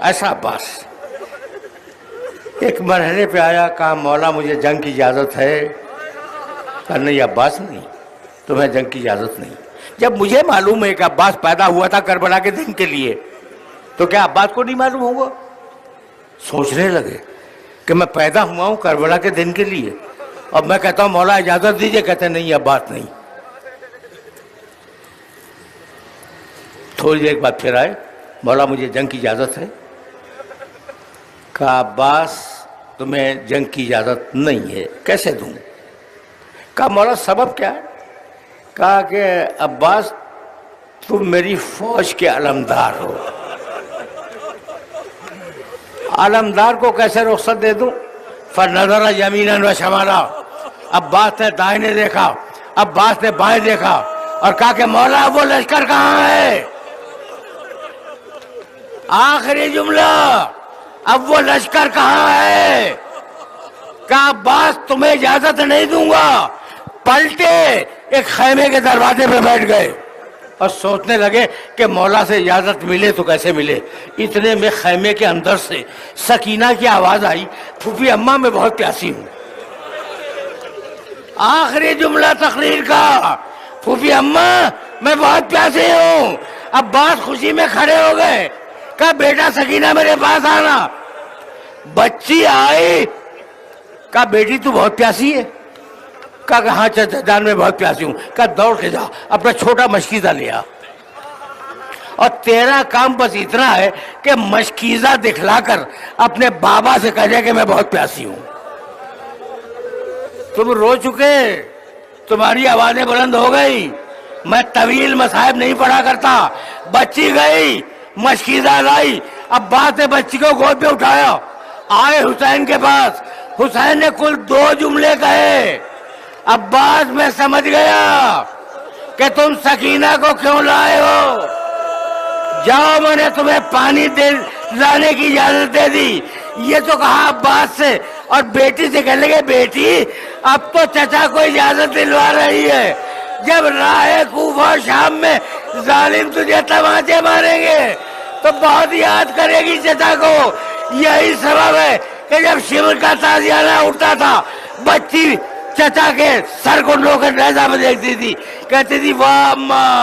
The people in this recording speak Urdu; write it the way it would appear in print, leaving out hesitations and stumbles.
ایسا عباس ایک مرحلے پہ آیا، کہا مولا مجھے جنگ کی اجازت ہے؟ کہا نہیں عباس نہیں، تمہیں جنگ کی اجازت نہیں۔ جب مجھے معلوم ہے کہ عباس پیدا ہوا تھا کربلا کے دن کے لیے، تو کیا عباس کو نہیں معلوم ہوگا؟ سوچنے لگے کہ میں پیدا ہوا ہوں کربلا کے دن کے لیے، اور میں کہتا ہوں مولا اجازت دیجئے، کہتے ہیں نہیں عباس نہیں۔ تھوڑی دیر بعد پھر آئے، مولا مجھے جنگ کی اجازت ہے؟ کہا عباس تمہیں جنگ کی اجازت نہیں ہے، کیسے دوں؟ کہا مولا سبب کیا ہے؟ کہا کہ عباس تم میری فوج کے علمدار ہو، علمدار کو کیسے رخصت دے دوں؟ فنظر یمینا و شمالا، عباس نے دائیں دیکھا، عباس نے بائیں دیکھا، اور کہا کہ مولا وہ لشکر کہاں ہے؟ آخری جملہ، اب وہ لشکر کہاں ہے؟ کہا عباس تمہیں اجازت نہیں دوں گا۔ پلٹے ایک خیمے کے دروازے پہ بیٹھ گئے اور سوچنے لگے کہ مولا سے اجازت ملے تو کیسے ملے۔ اتنے میں خیمے کے اندر سے سکینہ کی آواز آئی، پھوپھی اماں میں بہت پیاسی ہوں۔ آخری جملہ تقریر کا، پھوپھی اماں میں بہت پیاسی ہوں۔ عباس خوشی میں کھڑے ہو گئے، کہا بیٹا سکینہ میرے پاس آنا۔ بچی آئی، کہا بیٹی تو بہت پیاسی ہے؟ کہا کہ ہاں چچا جان میں بہت پیاسی ہوں۔ کہا دوڑ کے جا اپنا چھوٹا مشکیزہ لیا، اور تیرا کام بس اتنا ہے کہ مشکیزہ دکھلا کر اپنے بابا سے کہہ دے کہ میں بہت پیاسی ہوں۔ تم رو چکے، تمہاری آوازیں بلند ہو گئی، میں طویل مصائب نہیں پڑھا کرتا۔ بچی گئی، مشکیزہ لائی، عباس نے بچی کو گود پہ اٹھایا، آئے حسین کے پاس۔ حسین نے کل 2 جملے کہے۔ عباس میں سمجھ گیا کہ تم سکینہ کو کیوں لائے ہو، جاؤ میں نے تمہیں پانی لانے کی اجازت دے دی۔ یہ تو کہا عباس سے، اور بیٹی سے کہنے لگے بیٹی اب تو چچا کو اجازت دلوا رہی ہے، جب راہ کوفہ شام میں ظالم تجھے تماچے ماریں گے تو بہت یاد کرے گی چچا کو۔ یہی سبب ہے کہ جب شمر کا تازیانہ اٹھتا تھا، بچی چچا کے سر کو لو کر نیزہ میں دیکھتی تھی، کہتی تھی واہ اماں۔